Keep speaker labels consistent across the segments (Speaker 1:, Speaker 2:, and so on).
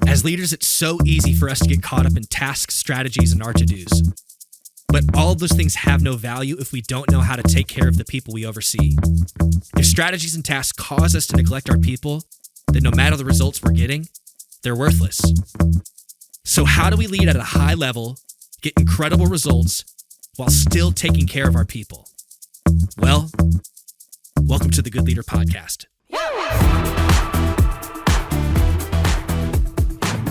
Speaker 1: As leaders, it's so easy for us to get caught up in tasks, strategies, and our to-dos. But all of those things have no value if we don't know how to take care of the people we oversee. If strategies and tasks cause us to neglect our people, then no matter the results we're getting, they're worthless. So how do we lead at a high level, get incredible results, while still taking care of our people? Well, welcome to the Good Leader Podcast.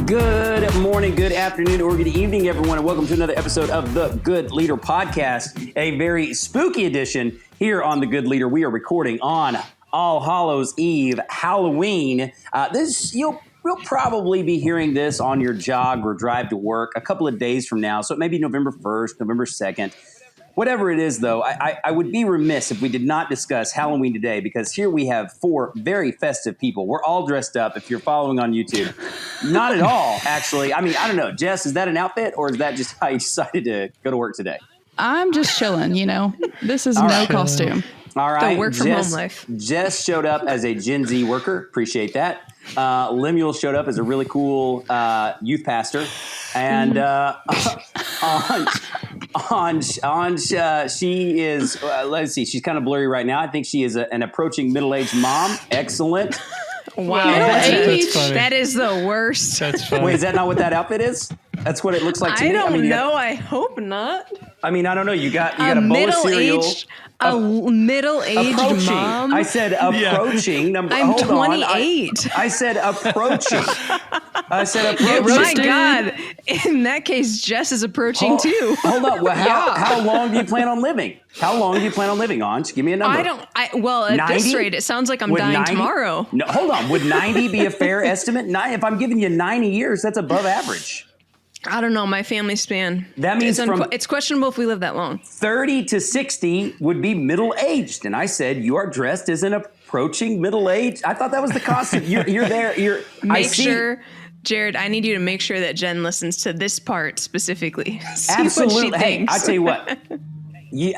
Speaker 2: Good morning, good afternoon, or good evening, everyone, and welcome to another episode of the Good Leader Podcast, a very spooky edition here on the Good Leader. We are recording on All Hallows Eve, Halloween. You'll probably be hearing this on your jog or drive to work a couple of days from now, so it may be November 1st, November 2nd. Whatever it is, though, I would be remiss if we did not discuss Halloween today, because here we have four very festive people. We're all dressed up, if you're following on YouTube. Not at all, actually. I mean, I don't know. Jess, is that an outfit, or is that just how you decided to go to work today?
Speaker 3: I'm just chilling, This is no costume.
Speaker 2: All right.
Speaker 4: The work from home life.
Speaker 2: Jess showed up as a Gen Z worker. Appreciate that. Lemuel showed up as a really cool youth pastor. And she is, let's see, she's kind of blurry right now. I think she is an approaching middle-aged mom. Excellent.
Speaker 4: Wow.
Speaker 3: Middle-aged?
Speaker 4: That is the worst.
Speaker 5: That's funny.
Speaker 2: Wait, is that not what that outfit is? That's what it looks like to me.
Speaker 4: I don't know. I hope not.
Speaker 2: I mean, I don't know. You got a bowl of cereal.
Speaker 4: A middle-aged
Speaker 2: Approaching.
Speaker 4: mom.
Speaker 2: I said approaching.
Speaker 4: I'm
Speaker 2: hold
Speaker 4: 28.
Speaker 2: On. I said approaching.
Speaker 4: My God. In that case, Jess is approaching too.
Speaker 2: Hold on. Well, how long do you plan on living? How long do you plan on living, Anj? Give me a number.
Speaker 4: At this rate, it sounds like I'm dying
Speaker 2: 90?
Speaker 4: tomorrow.
Speaker 2: No, hold on. Would 90 be a fair estimate? If I'm giving you 90 years, that's above average.
Speaker 4: I don't know. My family span.
Speaker 2: That means
Speaker 4: it's questionable if we live that long.
Speaker 2: 30 to 60 would be middle-aged. And I said, you are dressed as an approaching middle-aged. I thought that was the costume. You're there.
Speaker 4: Make sure, Jared, I need you to make sure that Jen listens to this part specifically. See
Speaker 2: Absolutely.
Speaker 4: What she thinks.
Speaker 2: I tell you what.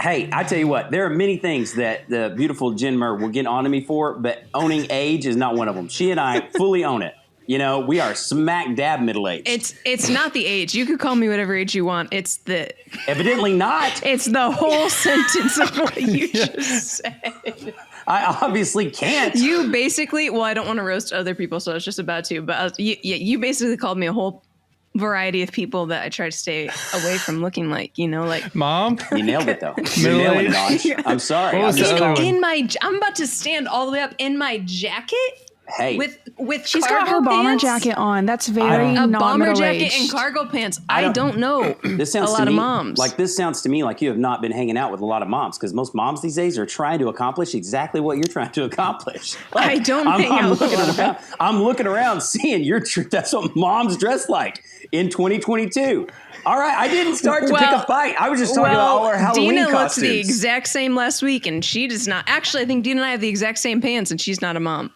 Speaker 2: I tell you what. There are many things that the beautiful Jen Murr will get onto me for, but owning age is not one of them. She and I fully own it. We are smack dab middle-aged.
Speaker 4: It's not the age. You could call me whatever age you want. It's the...
Speaker 2: Evidently not.
Speaker 4: It's the whole sentence of what you just said.
Speaker 2: I obviously can't.
Speaker 4: You basically... Well, I don't want to roast other people, so I was just about to. But you basically called me a whole variety of people that I try to stay away from looking like, like...
Speaker 5: Mom?
Speaker 2: You nailed it, though. You nailed it, Anj. I'm sorry.
Speaker 5: What was the other one?
Speaker 4: I'm about to stand all the way up in my jacket.
Speaker 2: Hey,
Speaker 4: with
Speaker 3: she's got her bomber jacket on. That's very
Speaker 4: a
Speaker 3: not
Speaker 4: bomber
Speaker 3: middle-aged.
Speaker 4: jacket and cargo pants. I don't know.
Speaker 2: This sounds
Speaker 4: a lot
Speaker 2: to me
Speaker 4: of moms.
Speaker 2: like this sounds to me like you have not been hanging out with a lot of moms, because most moms these days are trying to accomplish exactly what you're trying to accomplish.
Speaker 4: I don't hang out with a lot of moms.
Speaker 2: I'm looking around, seeing that's what moms dress like in 2022. All right, I didn't start to pick a fight. I was just talking about all our Halloween
Speaker 4: Dina
Speaker 2: costumes.
Speaker 4: looked the exact same last week, and she does not. Actually, I think Dina and I have the exact same pants, and she's not a mom.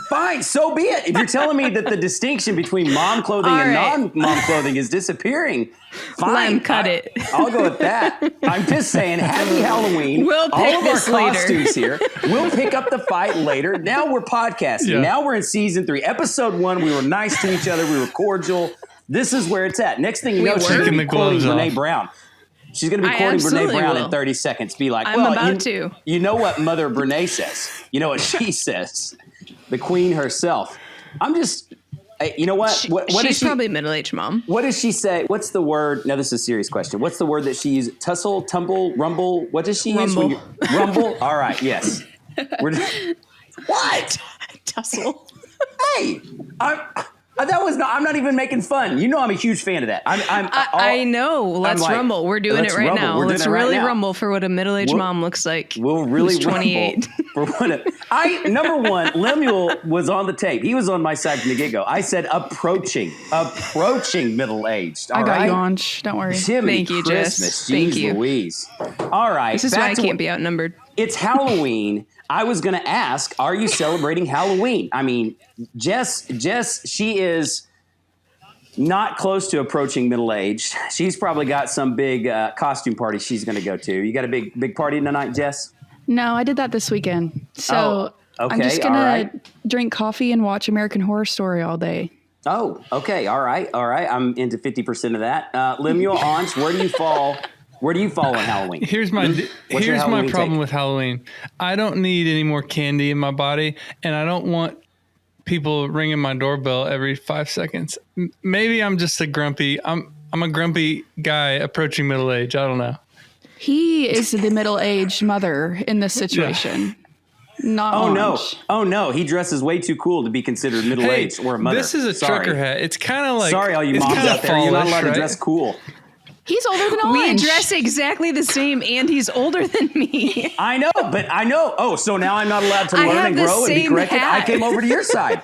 Speaker 2: Fine, so be it. If you're telling me that the distinction between mom clothing and non-mom clothing is disappearing, fine.
Speaker 4: Cut it.
Speaker 2: I'll go with that. I'm just saying, happy Halloween.
Speaker 4: We'll pick
Speaker 2: all of
Speaker 4: this
Speaker 2: our
Speaker 4: later.
Speaker 2: costumes here. We'll pick up the fight later. Now we're podcasting.
Speaker 5: Yeah.
Speaker 2: Now we're in season 3. Episode 1, we were nice to each other. We were cordial. This is where it's at. Next thing you know, she's going to be quoting Brene Brown. She's going to be quoting Brene Brown in 30 seconds. Be like, you know what Mother Brene says. You know what she says. The queen herself. I'm just, you know what?
Speaker 4: She's probably a middle-aged mom.
Speaker 2: What does she say? What's the word? Now, this is a serious question. What's the word that she uses? Tussle, tumble, rumble? What does she use? Rumble? All right, yes. What?
Speaker 4: Tussle.
Speaker 2: Hey, I'm not even making fun. I'm a huge fan of that.
Speaker 4: I know. Let's rumble. We're doing it right now. Let's really rumble for what a middle-aged mom looks like.
Speaker 2: We'll really
Speaker 4: 28.
Speaker 2: rumble for what number one, Lemuel was on the tape. He was on my side from the get-go. I said approaching middle-aged.
Speaker 3: I got you, Anj. Don't worry.
Speaker 4: Thank you, Jess. Thank you.
Speaker 2: Louise. All right.
Speaker 4: This is why I can't be outnumbered.
Speaker 2: It's Halloween. I was going to ask, are you celebrating Halloween? I mean, Jess, she is not close to approaching middle age. She's probably got some big costume party she's going to go to. You got a big party tonight, Jess?
Speaker 3: No, I did that this weekend. So
Speaker 2: okay,
Speaker 3: I'm just going to drink coffee and watch American Horror Story all day.
Speaker 2: Oh, okay. All right. I'm into 50% of that. Lemuel, Anj, where do you fall? Where do you fall on Halloween?
Speaker 5: Here's my
Speaker 2: Halloween
Speaker 5: problem
Speaker 2: take?
Speaker 5: with Halloween. I don't need any more candy in my body, and I don't want people ringing my doorbell every 5 seconds. Maybe I'm just a grumpy. I'm a grumpy guy approaching middle age. I don't know.
Speaker 3: He is the middle-aged mother in this situation. Not Anj.
Speaker 2: Oh no! He dresses way too cool to be considered middle-aged or a mother.
Speaker 5: This is a trucker hat. It's kind of like
Speaker 2: sorry, all you moms out there. You're not allowed to dress cool.
Speaker 3: He's older than Anj.
Speaker 4: We dress exactly the same, and he's older than me.
Speaker 2: I know. Oh, so now I'm not allowed to learn and grow and be corrected?
Speaker 4: Hat.
Speaker 2: I came over to your side.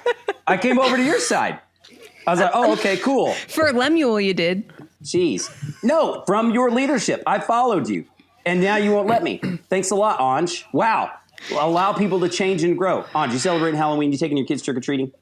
Speaker 2: I was like, oh, okay, cool.
Speaker 4: For Lemuel, you did.
Speaker 2: Jeez. No, from your leadership. I followed you. And now you won't let me. Thanks a lot, Anj. Wow. Allow people to change and grow. Anj, you celebrating Halloween? You taking your kids trick-or-treating?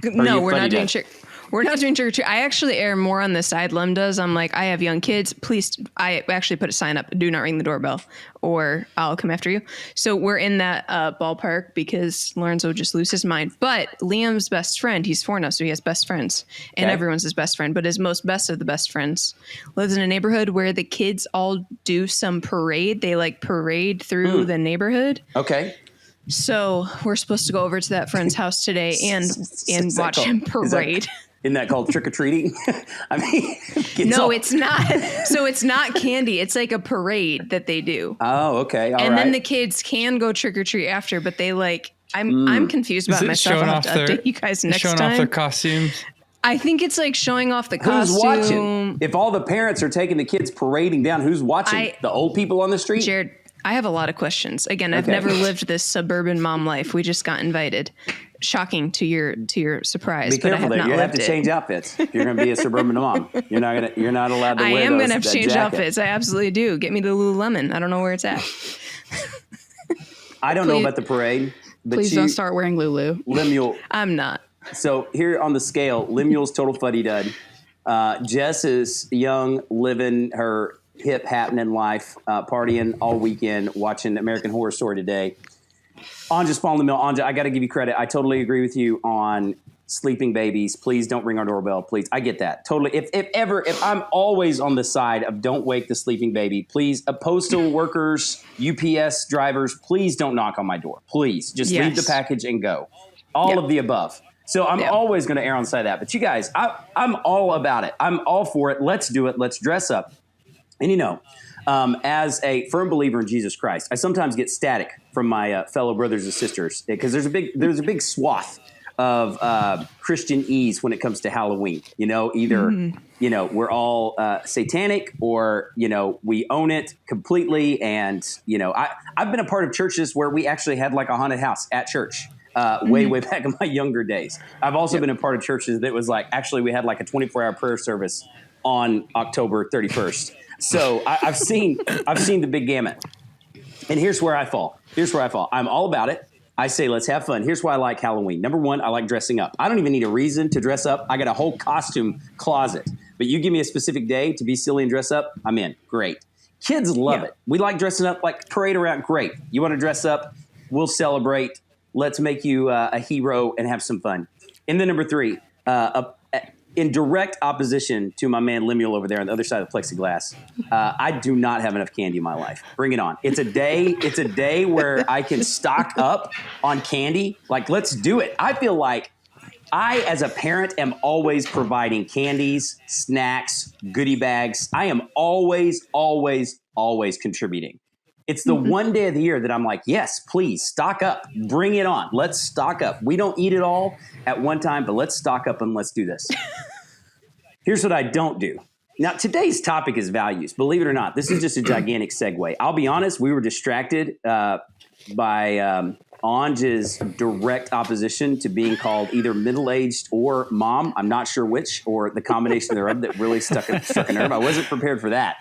Speaker 4: No, we're not doing trick. We're not doing trick or treat. I actually err more on the side Lem does. I'm like, I have young kids. Please, I actually put a sign up: do not ring the doorbell, or I'll come after you. So we're in that ballpark because Lorenzo will just lose his mind. But Liam's best friend, he's 4 now, so he has best friends, and everyone's his best friend. But his most best of the best friends lives in a neighborhood where the kids all do some parade. They like parade through the neighborhood.
Speaker 2: Okay.
Speaker 4: So we're supposed to go over to that friend's house today and watch him parade.
Speaker 2: Isn't that called trick-or-treating? I mean,
Speaker 4: no, it's not. So it's not candy. It's like a parade that they do.
Speaker 2: Oh, okay. All right.
Speaker 4: And then the kids can go trick-or-treat after, but they like, I'm confused about myself. I'll have to update you guys next time.
Speaker 5: Showing off their costumes?
Speaker 4: I think it's like showing off the costume.
Speaker 2: Who's watching? If all the parents are taking the kids parading down, who's watching? The old people on the street?
Speaker 4: Jared, I have a lot of questions. Again, I've never lived this suburban mom life. We just got invited. Shocking to your surprise.
Speaker 2: Be careful there. You have to change outfits. You're going to be a suburban mom. You're not allowed to wear
Speaker 4: I am going to have to change
Speaker 2: jacket.
Speaker 4: outfits. I absolutely do. Get me the Lululemon. I don't know where it's at.
Speaker 2: I don't know about the parade. But
Speaker 3: please don't start wearing Lulu.
Speaker 2: Lemuel.
Speaker 4: I'm not.
Speaker 2: So here on the scale, Lemuel's total fuddy-dud. Jess is young, living her hip happening life, partying all weekend, watching American Horror Story today. Anja's following the mill. Anja, I got to give you credit. I totally agree with you on sleeping babies. Please don't ring our doorbell. Please. I get that. Totally. If I'm always on the side of don't wake the sleeping baby, please, postal workers, UPS drivers, please don't knock on my door. Please. Just leave the package and go. All of the above. So I'm always going to err on the side of that. But you guys, I'm all about it. I'm all for it. Let's do it. Let's dress up. And as a firm believer in Jesus Christ, I sometimes get static from my fellow brothers and sisters because there's a big swath of Christianese when it comes to Halloween. Either we're all satanic or we own it completely. And I've been a part of churches where we actually had like a haunted house at church. Way back in my younger days. I've also been a part of churches that was like actually we had like a 24-hour prayer service on October 31st. So I've seen the big gamut. And here's where I fall. I'm all about it. I say, let's have fun. Here's why I like Halloween. Number one, I like dressing up. I don't even need a reason to dress up. I got a whole costume closet. But you give me a specific day to be silly and dress up, I'm in. Great. Kids love it. We like dressing up, like parade around. Great. You want to dress up? We'll celebrate. Let's make you a hero and have some fun. And then number three, in direct opposition to my man Lemuel over there on the other side of the plexiglass, I do not have enough candy in my life. Bring it on. It's a day where I can stock up on candy. Like, let's do it. I feel like I, as a parent, am always providing candies, snacks, goodie bags. I am always contributing. It's the one day of the year that I'm like, yes, please stock up, bring it on. Let's stock up. We don't eat it all at one time, but let's stock up and let's do this. Here's what I don't do. Now, today's topic is values. Believe it or not, this is just a gigantic segue. I'll be honest, we were distracted by Anj's direct opposition to being called either middle-aged or mom. I'm not sure which, or the combination thereof that really struck a nerve. I wasn't prepared for that.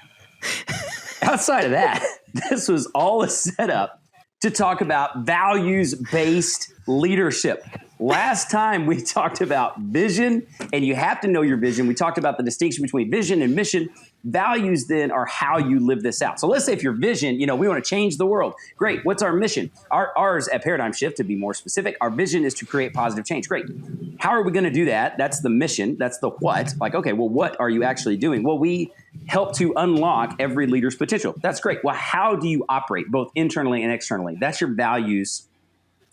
Speaker 2: Outside of that, this was all a setup to talk about values-based leadership. Last time we talked about vision, and you have to know your vision. We talked about the distinction between vision and mission. Values then are how you live this out. So let's say if your vision, we want to change the world. Great. What's our mission? Ours at Paradigm Shift, to be more specific, our vision is to create positive change. Great. How are we going to do that? That's the mission. That's the what. Like, okay, well, what are you actually doing? Well, we help to unlock every leader's potential. That's great. Well, how do you operate both internally and externally? That's your values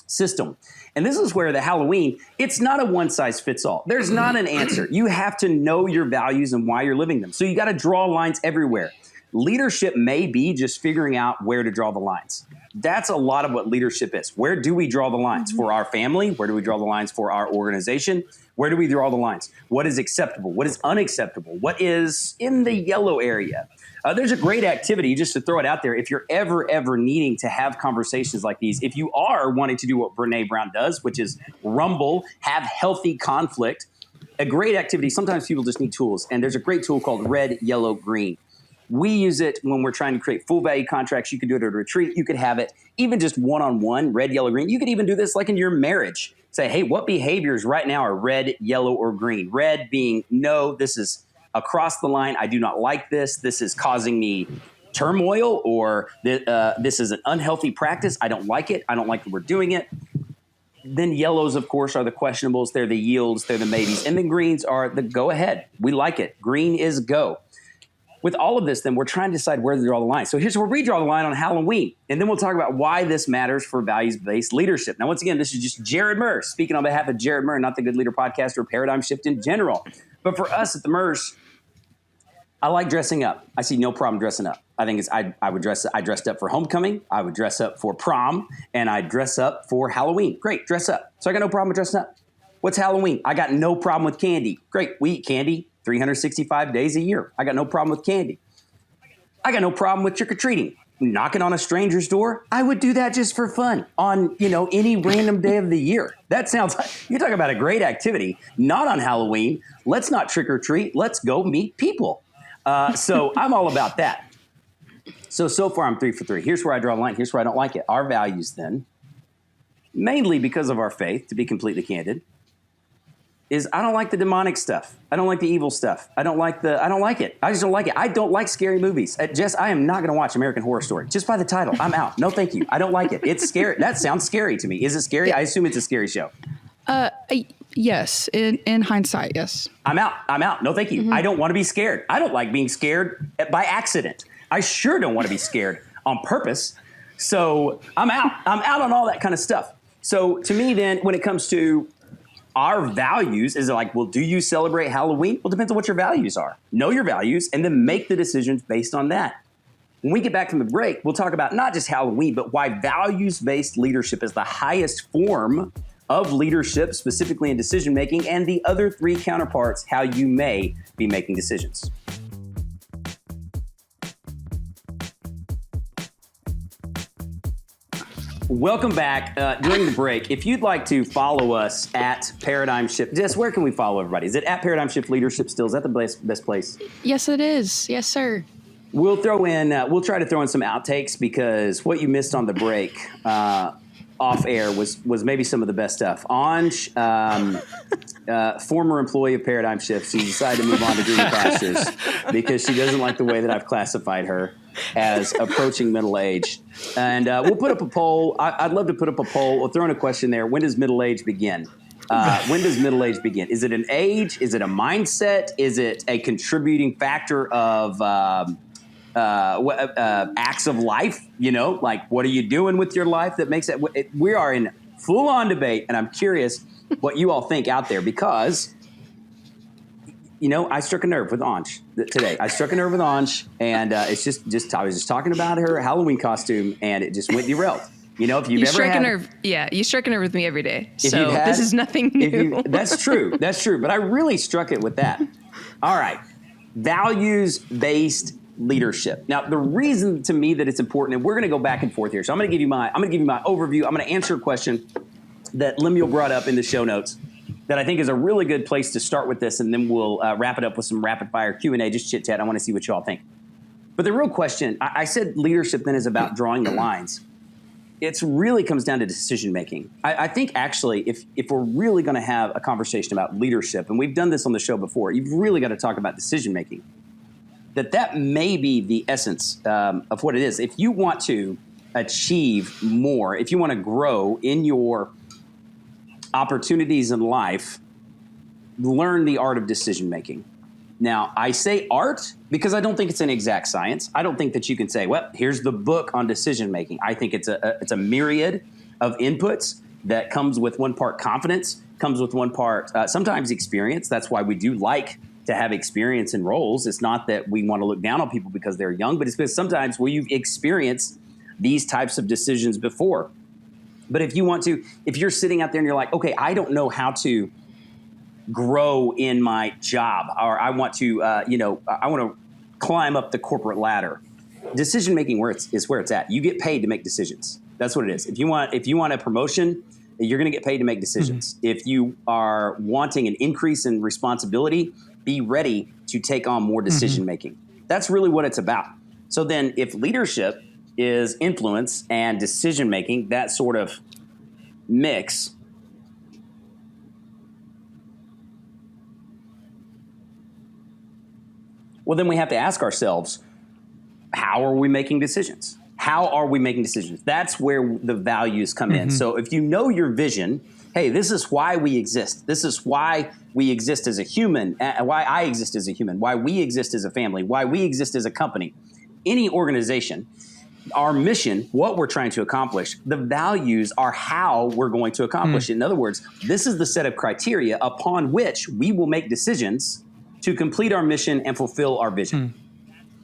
Speaker 2: system. And this is where the Halloween, it's not a one size fits all. There's not an answer. You have to know your values and why you're living them. So you got to draw lines everywhere. Leadership may be just figuring out where to draw the lines. That's a lot of what leadership is. Where do we draw the lines for our family? Where do we draw the lines for our organization? Where do we draw the lines? What is acceptable? What is unacceptable? What is in the yellow area? There's a great activity, just to throw it out there. If you're ever needing to have conversations like these, if you are wanting to do what Brene Brown does, which is rumble, have healthy conflict, a great activity. Sometimes people just need tools. And there's a great tool called Red, Yellow, Green. We use it when we're trying to create full value contracts. You can do it at a retreat. You could have it even just one-on-one, red, yellow, green. You could even do this like in your marriage. Say, hey, what behaviors right now are red, yellow, or green? Red being, no, this is across the line. I do not like this. This is causing me turmoil, or this is an unhealthy practice. I don't like it. I don't like that we're doing it. Then yellows, of course, are the questionables. They're the yields. They're the maybes. And then greens are the go ahead. We like it. Green is go. With all of this, then we're trying to decide where to draw the line. So here's where we draw the line on Halloween. And then we'll talk about why this matters for values-based leadership. Now, once again, this is just Jared Murr speaking on behalf of Jared Murr, not the Good Leader Podcast or Paradigm Shift in general. But for us at the Murrs, I like dressing up. I see no problem dressing up. I think I dressed up for homecoming. I would dress up for prom, and I dress up for Halloween. Great, dress up. So I got no problem with dressing up. What's Halloween? I got no problem with candy. Great, we eat candy 365 days a year. I got no problem with candy. I got no problem with trick-or-treating. Knocking on a stranger's door, I would do that just for fun on, any random day of the year. That sounds like, you're talking about a great activity, not on Halloween. Let's not trick-or-treat. Let's go meet people. So I'm all about that. So far I'm 3 for 3. Here's where I draw the line. Here's where I don't like it. Our values then, mainly because of our faith, to be completely candid, is I don't like the demonic stuff. I don't like the evil stuff. I don't like it. I just don't like it. I don't like scary movies. Jess, I am not going to watch American Horror Story. Just by the title, I'm out. No, thank you. I don't like it. It's scary. That sounds scary to me. Is it scary? I assume it's a scary show.
Speaker 3: Yes. In hindsight, yes.
Speaker 2: I'm out. No, thank you. Mm-hmm. I don't want to be scared. I don't like being scared by accident. I sure don't want to be scared on purpose. So I'm out. I'm out on all that kind of stuff. So to me then, when it comes to our values, is it like, well, do you celebrate Halloween? Well, it depends on what your values are. Know your values and then make the decisions based on that. When we get back from the break, we'll talk about not just Halloween, but why values-based leadership is the highest form of leadership, specifically in decision-making, and the other 3 counterparts, how you may be making decisions. Welcome back. During the break, if you'd like to follow us at Paradigm Shift, Jess, where can we follow everybody? Is it at Paradigm Shift Leadership still? Is that the best place?
Speaker 3: Yes, it is. Yes, sir.
Speaker 2: We'll try to throw in some outtakes, because what you missed on the break off air was maybe some of the best stuff. Anj, former employee of Paradigm Shift, she decided to move on to greener pastures because she doesn't like the way that I've classified her as approaching middle age. And we'll put up a poll. I'd love to put up a poll. We'll throw in a question there. When does middle age begin? When does middle age begin? Is it an age? Is it a mindset? Is it a contributing factor of acts of life? Like, what are you doing with your life that makes it? We are in full-on debate, and I'm curious what you all think out there, because I struck a nerve with Anj today. I struck a nerve with Anj, and it's just I was just talking about her Halloween costume, and it just went derailed. If you've
Speaker 4: you
Speaker 2: ever
Speaker 4: strike
Speaker 2: had,
Speaker 4: a nerve, you strike a nerve with me every day. So this is nothing new.
Speaker 2: That's true. That's true. But I really struck it with that. All right, values-based leadership. Now, the reason to me that it's important, and we're going to go back and forth here. So I'm going to give you my overview. I'm going to answer a question that Lemuel brought up in the show notes that I think is a really good place to start with this, and then we'll wrap it up with some rapid fire Q&A, just chit chat. I want to see what you all think. But the real question, I said leadership then is about drawing the lines. It really comes down to decision making. I think actually, if we're really going to have a conversation about leadership, and we've done this on the show before, you've really got to talk about decision making. That may be the essence of what it is. If you want to achieve more, if you want to grow in your opportunities in life, learn the art of decision making. Now, I say art because I don't think it's an exact science. I don't think that you can say, well, here's the book on decision making. I think it's a myriad of inputs that comes with one part confidence, comes with one part sometimes experience. That's why we do like to have experience in roles. It's not that we want to look down on people because they're young, but it's because sometimes you've experienced these types of decisions before. But if you're sitting out there and you're like, okay, I don't know how to grow in my job, or I want to, I want to climb up the corporate ladder. Decision making is where it's at. You get paid to make decisions. That's what it is. If you want a promotion, you're going to get paid to make decisions. Mm-hmm. If you are wanting an increase in responsibility, be ready to take on more decision making. Mm-hmm. That's really what it's about. So then, if leadership is influence and decision making, that sort of mix, well, then we have to ask ourselves, how are we making decisions? How are we making decisions? That's where the values come in. So if you know your vision, hey, this is why we exist. This is why we exist as a human, why I exist as a human, why we exist as a family, why we exist as a company, any organization, our mission, what we're trying to accomplish, the values are how we're going to accomplish it. In other words, this is the set of criteria upon which we will make decisions to complete our mission and fulfill our vision.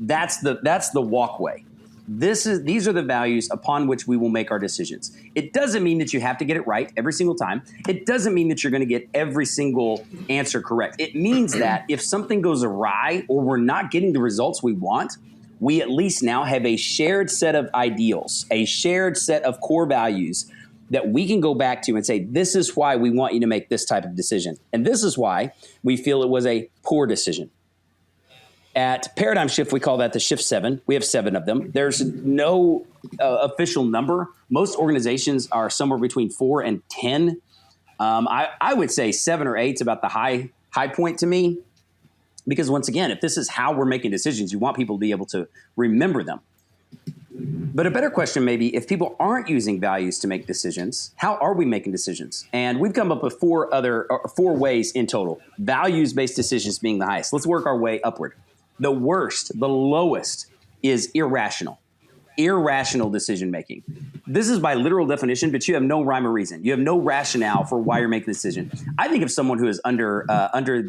Speaker 2: That's the walkway. These are the values upon which we will make our decisions. It doesn't mean that you have to get it right every single time. It doesn't mean that you're going to get every single answer correct. It means that if something goes awry or we're not getting the results we want, we at least now have a shared set of ideals, a shared set of core values that we can go back to and say, this is why we want you to make this type of decision. And this is why we feel it was a poor decision. At Paradigm Shift, we call that the Shift 7. We have 7 of them. There's no official number. Most organizations are somewhere between 4 and 10. I would say 7 or 8 is about the high point to me. Because once again, if this is how we're making decisions, you want people to be able to remember them. But a better question may be, if people aren't using values to make decisions, how are we making decisions? And we've come up with 4 ways in total. Values-based decisions being the highest. Let's work our way upward. The worst, the lowest is irrational. Irrational decision making. This is by literal definition, but you have no rhyme or reason. You have no rationale for why you're making the decision. I think of someone who is under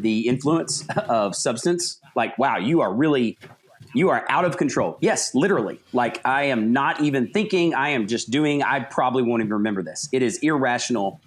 Speaker 2: the influence of substance, like, wow, you are out of control. Yes, literally. Like, I am not even thinking, I am just doing, I probably won't even remember this. It is irrational.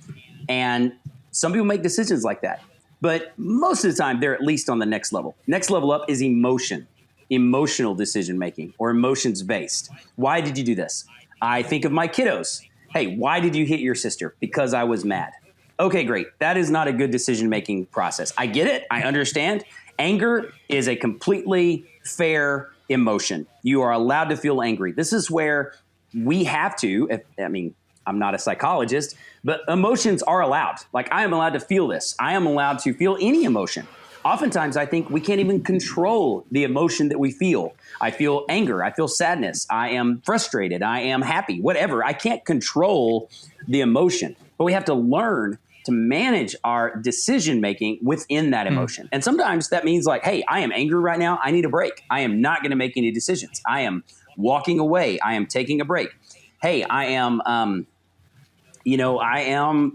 Speaker 2: And some people make decisions like that. But most of the time, they're at least on the next level. Next level up is emotional decision making, or emotions based. Why did you do this? I think of my kiddos. Hey, why did you hit your sister? Because I was mad. Okay, great. That is not a good decision making process. I get it. I understand. Anger is a completely fair emotion. You are allowed to feel angry. This is where we have to, I'm not a psychologist, but emotions are allowed. Like, I am allowed to feel this. I am allowed to feel any emotion. Oftentimes, I think we can't even control the emotion that we feel. I feel anger. I feel sadness. I am frustrated. I am happy, whatever. I can't control the emotion, but we have to learn to manage our decision-making within that emotion. And sometimes that means like, hey, I am angry right now. I need a break. I am not going to make any decisions. I am walking away. I am taking a break. Hey, I am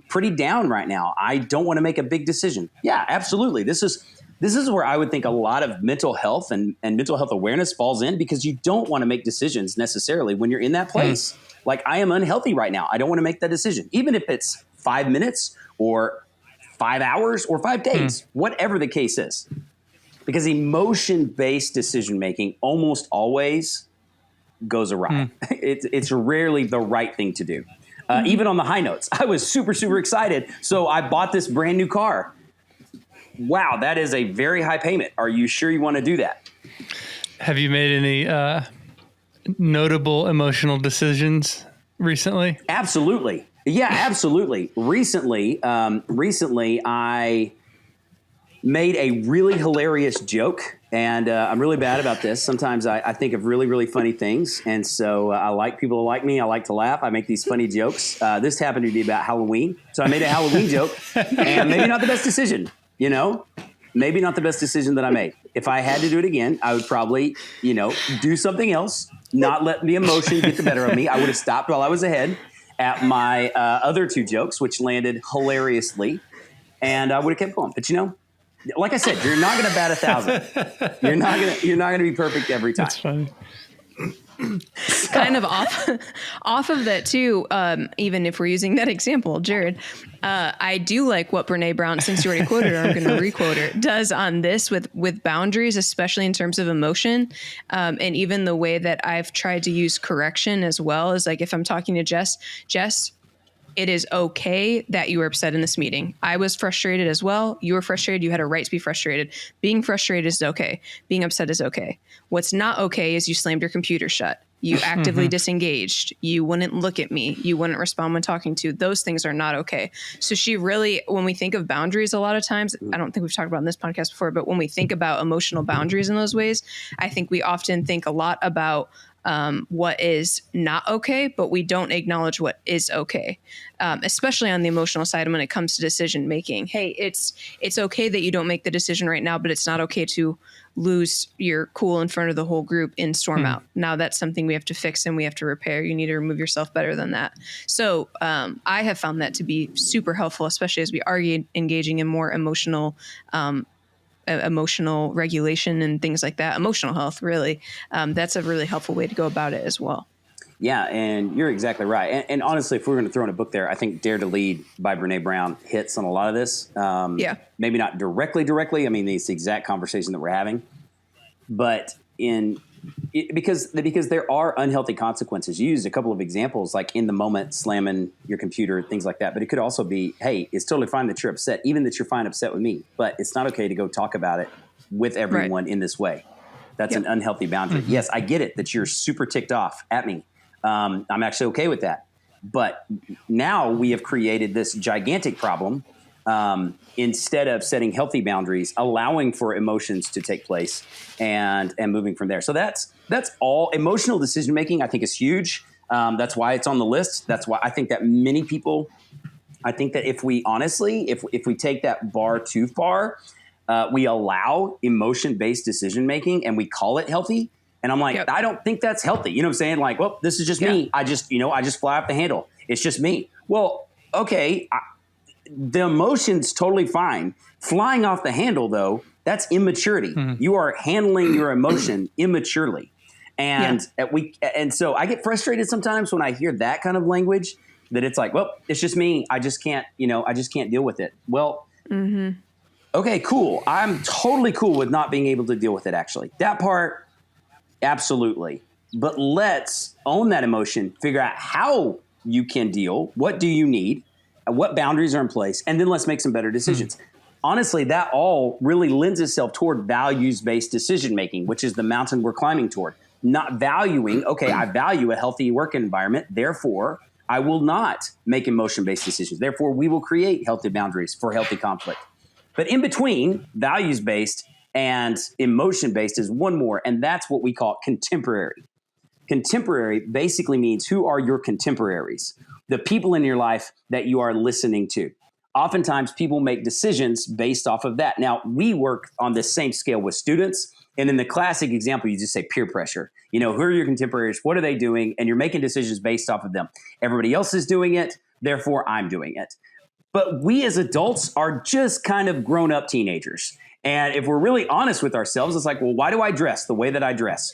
Speaker 2: pretty down right now. I don't want to make a big decision. Yeah, absolutely. This is where I would think a lot of mental health and mental health awareness falls in, because you don't want to make decisions necessarily when you're in that place. Like, I am unhealthy right now. I don't want to make that decision, even if it's 5 minutes or 5 hours or 5 days, whatever the case is. Because emotion-based decision-making almost always goes awry. It's rarely the right thing to do. Even on the high notes, I was super, super excited. So I bought this brand new car. Wow, that is a very high payment. Are you sure you want to do that?
Speaker 5: Have you made any notable emotional decisions recently?
Speaker 2: Absolutely. Yeah, absolutely. Recently, I made a really hilarious joke, and I'm really bad about this. Sometimes I think of really, really funny things, and so I like people to like me. I like to laugh. I make these funny jokes. This happened to be about Halloween, so I made a Halloween joke, and maybe not the best decision. you know, maybe not the best decision that I made. If I had to do it again, I would probably, do something else, not let the emotion get the better of me. I would have stopped while I was ahead at my other 2 jokes, which landed hilariously, and I would have kept going. But like I said, you're not going to bat 1,000. You're not going to be perfect every time.
Speaker 5: That's funny.
Speaker 4: Kind of off of that too. Even if we're using that example, Jared, I do like what Brene Brown, since you already quoted her, I'm going to requote her, does on this with boundaries, especially in terms of emotion. And even the way that I've tried to use correction as well is like, if I'm talking to Jess, it is okay that you were upset in this meeting. I was frustrated as well. You were frustrated. You had a right to be frustrated. Being frustrated is okay. Being upset is okay. What's not okay is you slammed your computer shut. You actively disengaged. You wouldn't look at me. You wouldn't respond when talking to. Those things are not okay. So she really, when we think of boundaries a lot of times, I don't think we've talked about in this podcast before, but when we think about emotional boundaries in those ways, I think we often think a lot about what is not okay, but we don't acknowledge what is okay, especially on the emotional side when it comes to decision making. Hey, it's okay that you don't make the decision right now, but it's not okay to lose your cool in front of the whole group in storm out. Now that's something we have to fix and we have to repair. You need to remove yourself better than that. So I have found that to be super helpful, especially as we are engaging in more emotional regulation and things like that, emotional health, really. That's a really helpful way to go about it as well.
Speaker 2: Yeah, and you're exactly right. And honestly, if we're going to throw in a book there, I think Dare to Lead by Brene Brown hits on a lot of this. Maybe not directly. I mean, it's the exact conversation that we're having. But because there are unhealthy consequences. You used a couple of examples, like in the moment, slamming your computer, things like that. But it could also be, hey, it's totally fine that you're upset, even that you're fine upset with me. But it's not okay to go talk about it with everyone in this way. That's an unhealthy boundary. Mm-hmm. Yes, I get it that you're super ticked off at me. I'm actually okay with that. But now we have created this gigantic problem. Instead of setting healthy boundaries, allowing for emotions to take place and moving from there. So that's all. Emotional decision making, I think, is huge. That's why it's on the list. That's why I think that many people, I think that if we honestly, if we take that bar too far, we allow emotion-based decision making and we call it healthy. And I'm like, I don't think that's healthy. You know what I'm saying? Like, well, this is just me. I just fly off the handle. It's just me. Well, okay. The emotion's totally fine. Flying off the handle, though, that's immaturity. Mm-hmm. You are handling your emotion immaturely. And so I get frustrated sometimes when I hear that kind of language, that it's like, well, it's just me. I just can't deal with it. Well, okay, cool. I'm totally cool with not being able to deal with it, actually. That part, absolutely. But let's own that emotion, figure out how you can deal. What do you need? What boundaries are in place? And then let's make some better decisions. Honestly, that all really lends itself toward values-based decision-making, which is the mountain we're climbing toward. Not valuing, okay, I value a healthy work environment, therefore I will not make emotion-based decisions. Therefore, we will create healthy boundaries for healthy conflict. But in between, values-based and emotion-based is one more, and that's what we call contemporary. Contemporary basically means, who are your contemporaries? The people in your life that you are listening to. Oftentimes, people make decisions based off of that. Now, we work on the same scale with students. And in the classic example, you just say peer pressure. Who are your contemporaries? What are they doing? And you're making decisions based off of them. Everybody else is doing it. Therefore, I'm doing it. But we as adults are just kind of grown-up teenagers. And if we're really honest with ourselves, it's like, well, why do I dress the way that I dress?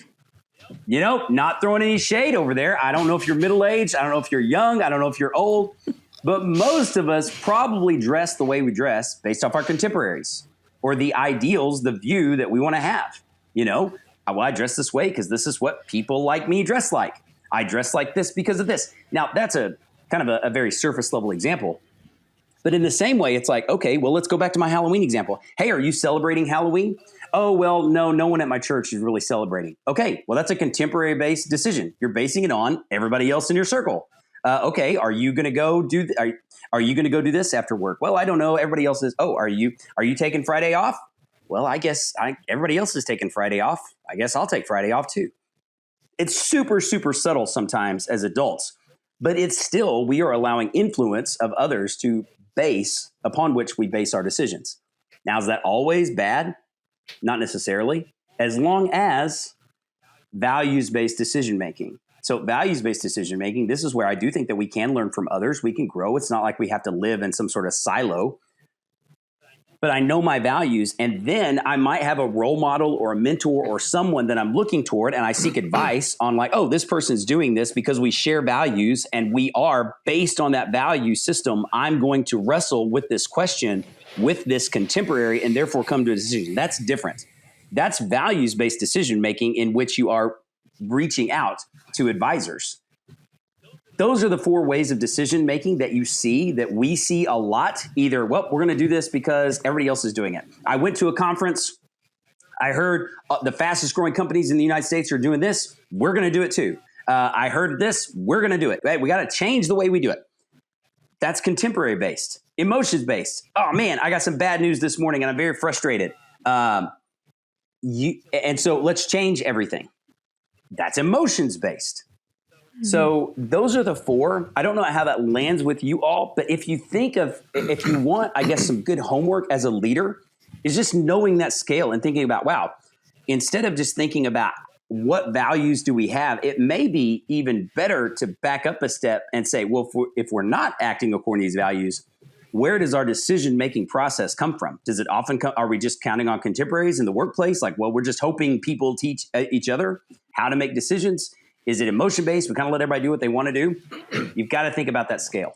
Speaker 2: Not throwing any shade over there. I don't know if you're middle-aged. I don't know if you're young. I don't know if you're old. But most of us probably dress the way we dress based off our contemporaries or the ideals, the view that we want to have. I dress this way because this is what people like me dress like. I dress like this because of this. Now, that's a kind of a very surface level example. But in the same way, it's like, okay, well, let's go back to my Halloween example. Hey, are you celebrating Halloween? Oh, well, no one at my church is really celebrating. Okay, well, that's a contemporary-based decision. You're basing it on everybody else in your circle. Okay, are you going to go do? Are you going to go do this after work? Well, I don't know. Everybody else is. Oh, are you taking Friday off? Well, I guess everybody else is taking Friday off. I guess I'll take Friday off too. It's super, super subtle sometimes as adults, but it's still, we are allowing influence of others to base upon which we base our decisions. Now, is that always bad? Not necessarily, as long as values-based decision-making. So values-based decision-making, this is where I do think that we can learn from others. We can grow. It's not like we have to live in some sort of silo. But I know my values, and then I might have a role model or a mentor or someone that I'm looking toward, and I seek advice on like, oh, this person's doing this because we share values, and we are based on that value system. I'm going to wrestle with this question with this contemporary and therefore come to a decision. That's different. That's values-based decision-making in which you are reaching out to advisors. Those are the 4 ways of decision-making that you see, that we see a lot. Either, well, we're going to do this because everybody else is doing it. I went to a conference. I heard the fastest growing companies in the United States are doing this. We're going to do it too. I heard this. We're going to do it. Right? We got to change the way we do it. That's contemporary-based. Emotions-based. Oh, man, I got some bad news this morning, and I'm very frustrated. And so let's change everything. That's emotions-based. So those are the 4. I don't know how that lands with you all, but if you want, I guess, some good homework as a leader, is just knowing that scale and thinking about, wow, instead of just thinking about what values do we have, it may be even better to back up a step and say, well, if we're not acting according to these values, where does our decision-making process come from? Does it often come, are we just counting on contemporaries in the workplace? Like, well, we're just hoping people teach each other how to make decisions. Is it emotion-based? We kind of let everybody do what they want to do. You've got to think about that scale.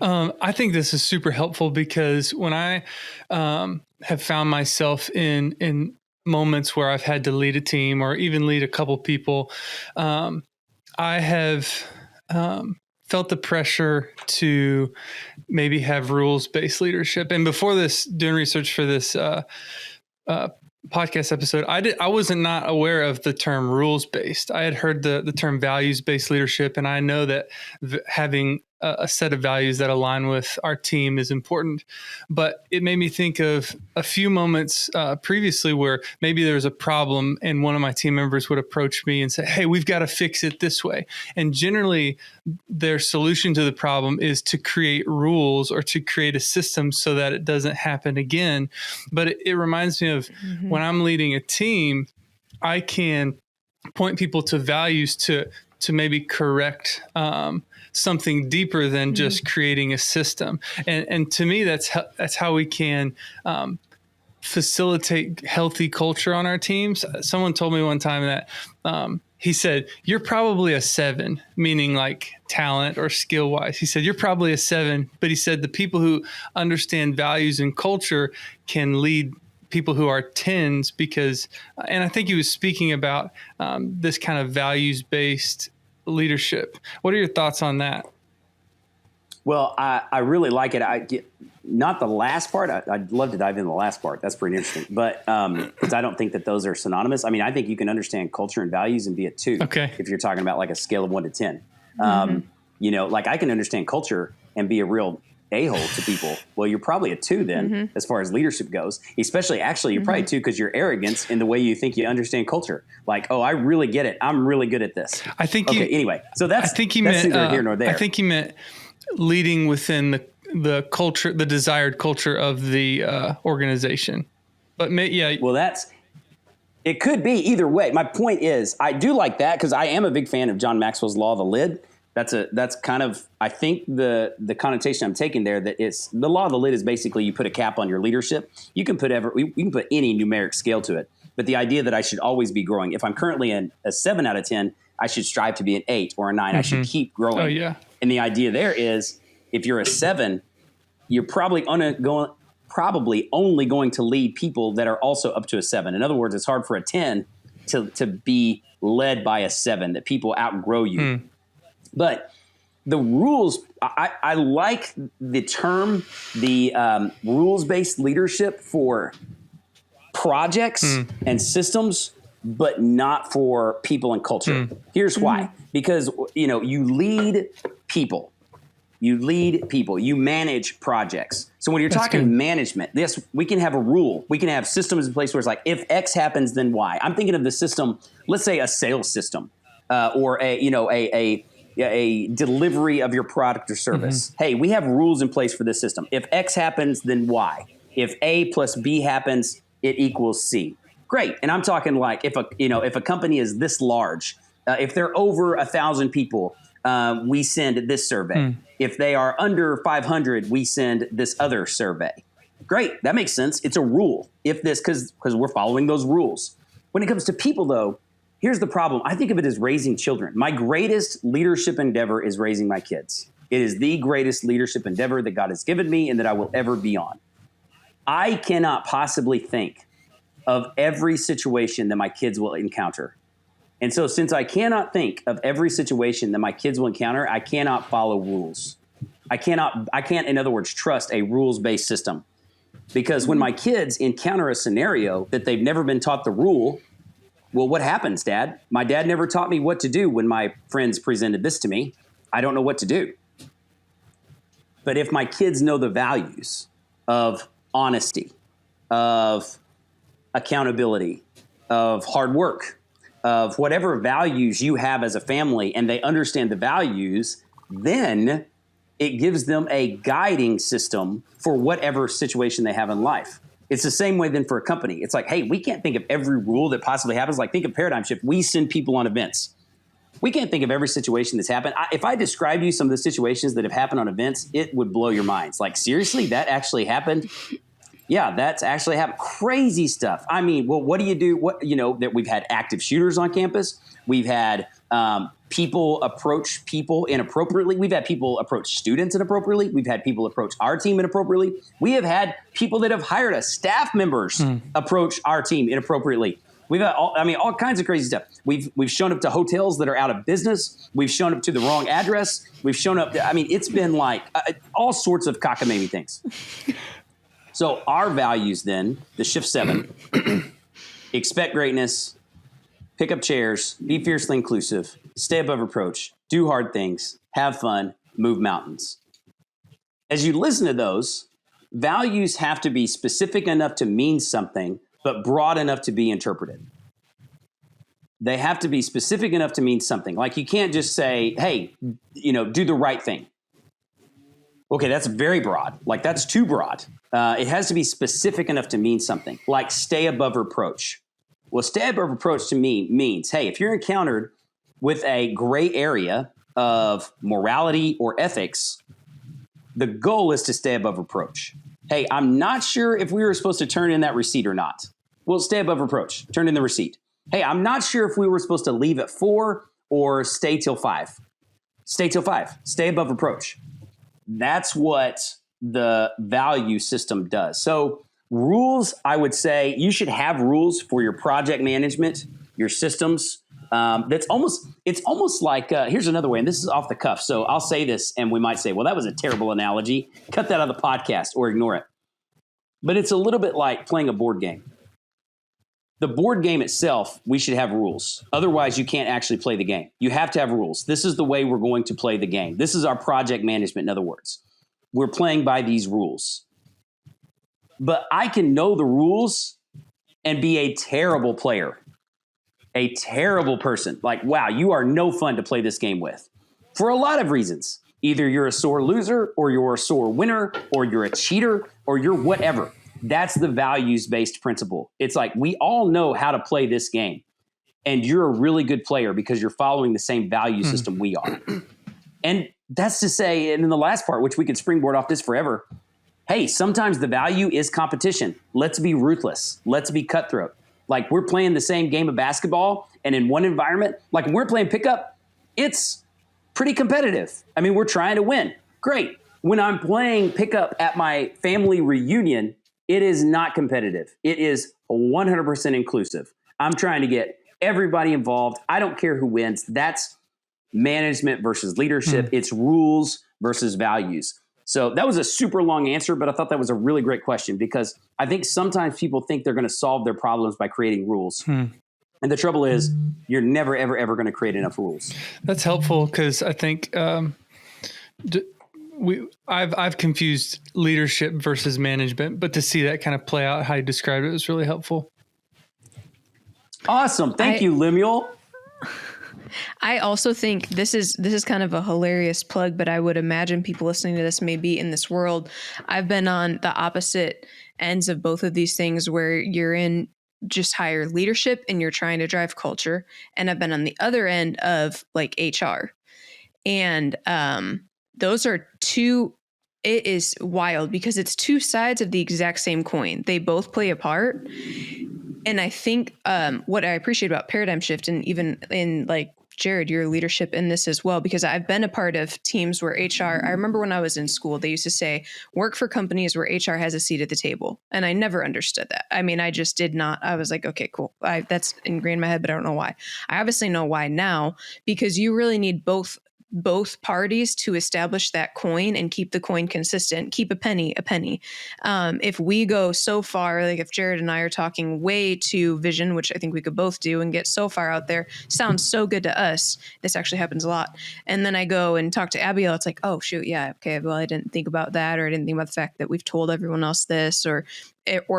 Speaker 5: I think this is super helpful because when I have found myself in moments where I've had to lead a team or even lead a couple people, I have felt the pressure to maybe have rules-based leadership. And before this, doing research for this podcast episode, I wasn't not aware of the term rules-based. I had heard the term values-based leadership, and I know that having a set of values that align with our team is important. But it made me think of a few moments previously where maybe there was a problem and one of my team members would approach me and say, hey, we've got to fix it this way. And generally, their solution to the problem is to create rules or to create a system so that it doesn't happen again. But it reminds me of when I'm leading a team, I can point people to values to maybe correct something deeper than just creating a system. And to me, that's how we can facilitate healthy culture on our teams. Someone told me one time that he said, you're probably a 7, meaning like talent or skill wise. He said, you're probably a 7, but he said the people who understand values and culture can lead people who are 10s because, and I think he was speaking about this kind of values-based leadership. What are your thoughts on that?
Speaker 2: Well, I really like it. Not the last part. I'd love to dive into the last part. That's pretty interesting. But because I don't think that those are synonymous. I mean, I think you can understand culture and values and be a 2. Okay. If you're talking about like a scale of 1 to 10. You know, like I can understand culture and be a real a-hole to people. Well, you're probably a 2 then, as far as leadership goes. Especially, actually, you're probably 2 because your arrogance in the way you think you understand culture. Like, oh, I really get it. I'm really good at this.
Speaker 5: I think.
Speaker 2: Anyway, so that's.
Speaker 5: I think he meant neither here nor there. I think he meant leading within the culture, the desired culture of the organization. But
Speaker 2: well, it could be either way. My point is, I do like that because I am a big fan of John Maxwell's Law of the Lid. That's kind of, I think the connotation I'm taking there, that it's the law of the lid is basically you put a cap on your leadership. You can put any numeric scale to it, but the idea that I should always be growing. If I'm currently a 7 out of 10, I should strive to be an 8 or a 9. I should keep growing.
Speaker 5: Oh yeah.
Speaker 2: And the idea there is, if you're a 7, you're probably only going to lead people that are also up to a 7. In other words, it's hard for a 10 to be led by a 7, that people outgrow you. But the rules, I like the term, the rules-based leadership for projects and systems, but not for people and culture. Here's why. Because, you lead people. You manage projects. So when you're talking management, we can have a rule. We can have systems in place where it's like, if X happens, then Y. I'm thinking of the system, let's say a sales system or a delivery of your product or service. Hey, we have rules in place for this system. If X happens, then Y. if A plus B happens, it equals C. Great. And I'm talking like if a company is this large, if they're over 1,000 people, we send this survey. If they are under 500, we send this other survey. Great. That makes sense. It's a rule. Because we're following those rules. When it comes to people, though, here's the problem. I think of it as raising children. My greatest leadership endeavor is raising my kids. It is the greatest leadership endeavor that God has given me and that I will ever be on. I cannot possibly think of every situation that my kids will encounter. And so since I cannot think of every situation that my kids will encounter, I cannot follow rules. I can't, in other words, trust a rules-based system. Because when my kids encounter a scenario that they've never been taught the rule, well, what happens, Dad? My dad never taught me what to do when my friends presented this to me. I don't know what to do. But if my kids know the values of honesty, of accountability, of hard work, of whatever values you have as a family, and they understand the values, then it gives them a guiding system for whatever situation they have in life. It's the same way then for a company. It's like, hey, we can't think of every rule that possibly happens. Like, think of Paradigm Shift. We send people on events. We can't think of every situation that's happened. If I describe you some of the situations that have happened on events, it would blow your minds. Like, seriously, that actually happened? Yeah, that's actually happened. Crazy stuff. I mean, well, what do you do? That we've had active shooters on campus. We've had people approach people inappropriately. We've had people approach students inappropriately. We've had people approach our team inappropriately. We have had people that have hired us, staff members, approach our team inappropriately. We've had all kinds of crazy stuff. We've shown up to hotels that are out of business. We've shown up to the wrong address. We've shown up it's been like all sorts of cockamamie things. So our values then, the Shift 7, expect greatness, pick up chairs, be fiercely inclusive, stay above reproach, do hard things, have fun, move mountains. As you listen to those, values have to be specific enough to mean something, but broad enough to be interpreted. They have to be specific enough to mean something. Like you can't just say, hey, do the right thing. Okay, that's very broad. Like that's too broad. It has to be specific enough to mean something, like stay above reproach. Well, stay above reproach to me means, hey, if you're encountered with a gray area of morality or ethics, the goal is to stay above reproach. Hey, I'm not sure if we were supposed to turn in that receipt or not. Well, stay above reproach. Turn in the receipt. Hey, I'm not sure if we were supposed to leave at 4 or stay till 5. Stay till 5. Stay above reproach. That's what the value system does. So rules, I would say you should have rules for your project management, your systems. It's almost like, here's another way, and this is off the cuff. So I'll say this and we might say, well, that was a terrible analogy. Cut that out of the podcast or ignore it. But it's a little bit like playing a board game. The board game itself, we should have rules. Otherwise, you can't actually play the game. You have to have rules. This is the way we're going to play the game. This is our project management, in other words. We're playing by these rules. But I can know the rules and be a terrible player, a terrible person. Like, wow, you are no fun to play this game with for a lot of reasons. Either you're a sore loser or you're a sore winner or you're a cheater or you're whatever. That's the values-based principle. It's like we all know how to play this game, and you're a really good player because you're following the same value system we are. And that's to say, and in the last part, which we could springboard off this forever, hey, sometimes the value is competition. Let's be ruthless. Let's be cutthroat. Like we're playing the same game of basketball, and in one environment, like when we're playing pickup, it's pretty competitive. I mean, we're trying to win. Great. When I'm playing pickup at my family reunion, it is not competitive. It is 100% inclusive. I'm trying to get everybody involved. I don't care who wins. That's management versus leadership. It's rules versus values. So that was a super long answer, but I thought that was a really great question because I think sometimes people think they're going to solve their problems by creating rules. And the trouble is you're never, ever, ever going to create enough rules.
Speaker 5: That's helpful because I think I've confused leadership versus management, but to see that kind of play out how you described it was really helpful.
Speaker 2: Awesome. Thank you, Lemuel.
Speaker 4: I also think this is kind of a hilarious plug, but I would imagine people listening to this may be in this world. I've been on the opposite ends of both of these things where you're in just higher leadership and you're trying to drive culture. And I've been on the other end of like HR. And those are two, it is wild because it's two sides of the exact same coin. They both play a part. And I think what I appreciate about Paradigm Shift, and even in like Jared, your leadership in this as well, because I've been a part of teams where HR, I remember when I was in school, they used to say, work for companies where HR has a seat at the table. And I never understood that. I mean, I just did not. I was like, okay, cool. That's ingrained in my head, but I don't know why. I obviously know why now, because you really need both parties to establish that coin and keep the coin consistent, keep a penny. If we go so far, like if Jared and I are talking way to vision, which I think we could both do, and get so far out there, sounds so good to us. This actually happens a lot. And then I go and talk to Abiel. It's like, oh shoot. Yeah. Okay. Well, I didn't think about that, or I didn't think about the fact that we've told everyone else this, or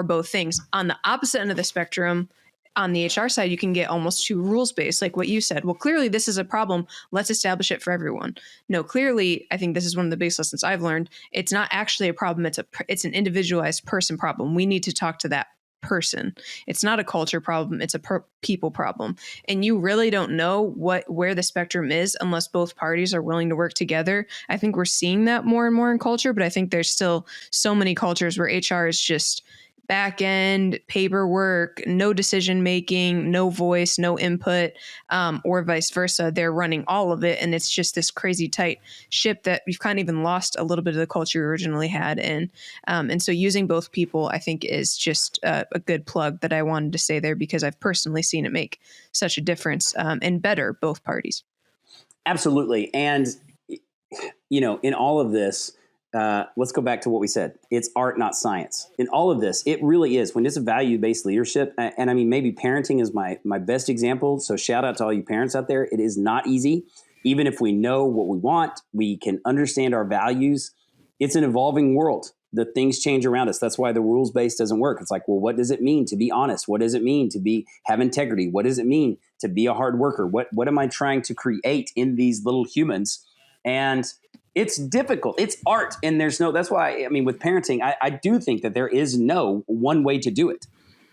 Speaker 4: both things. On the opposite end of the spectrum, on the HR side, you can get almost too rules-based, like what you said. Well, clearly this is a problem. Let's establish it for everyone. No, clearly, I think this is one of the biggest lessons I've learned. It's not actually a problem. It's an individualized person problem. We need to talk to that person. It's not a culture problem. It's a people problem. And you really don't know where the spectrum is unless both parties are willing to work together. I think we're seeing that more and more in culture, but I think there's still so many cultures where HR is just back end, paperwork, no decision making, no voice, no input, or vice versa. They're running all of it. And it's just this crazy tight ship that we've kind of even lost a little bit of the culture we originally had in. And so using both people, I think, is just a good plug that I wanted to say there, because I've personally seen it make such a difference and better both parties.
Speaker 2: Absolutely. And, you know, in all of this, let's go back to what we said. It's art, not science. In all of this, it really is. When it's a value-based leadership, and I mean, maybe parenting is my best example. So shout out to all you parents out there. It is not easy. Even if we know what we want, we can understand our values. It's an evolving world. The things change around us. That's why the rules-based doesn't work. It's like, well, what does it mean to be honest? What does it mean to have integrity? What does it mean to be a hard worker? What am I trying to create in these little humans? And it's difficult. It's art. And that's why, I mean, with parenting, I do think that there is no one way to do it.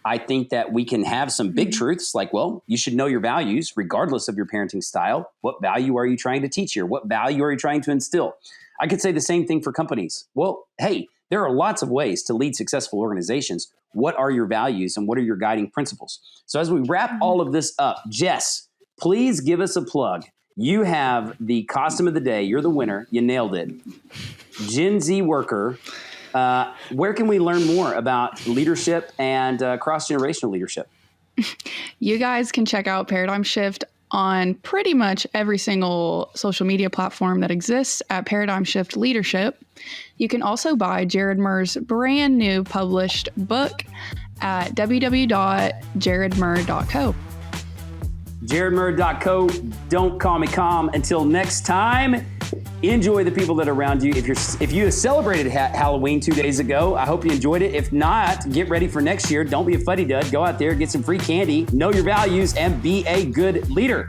Speaker 2: I think that we can have some big truths like, well, you should know your values regardless of your parenting style. What value are you trying to teach here? What value are you trying to instill? I could say the same thing for companies. Well, hey, there are lots of ways to lead successful organizations. What are your values and what are your guiding principles? So as we wrap all of this up, Jess, please give us a plug. You have the costume of the day. You're the winner. You nailed it. Gen Z worker. Where can we learn more about leadership and cross-generational leadership?
Speaker 3: You guys can check out Paradigm Shift on pretty much every single social media platform that exists at Paradigm Shift Leadership. You can also buy Jared Murr's brand new published book at www.jaredmurr.co.
Speaker 2: JaredMurr.co. Don't call me calm. Until next time, enjoy the people that are around you. If you celebrated Halloween 2 days ago, I hope you enjoyed it. If not, get ready for next year. Don't be a fuddy-dud. Go out there, get some free candy, know your values, and be a good leader.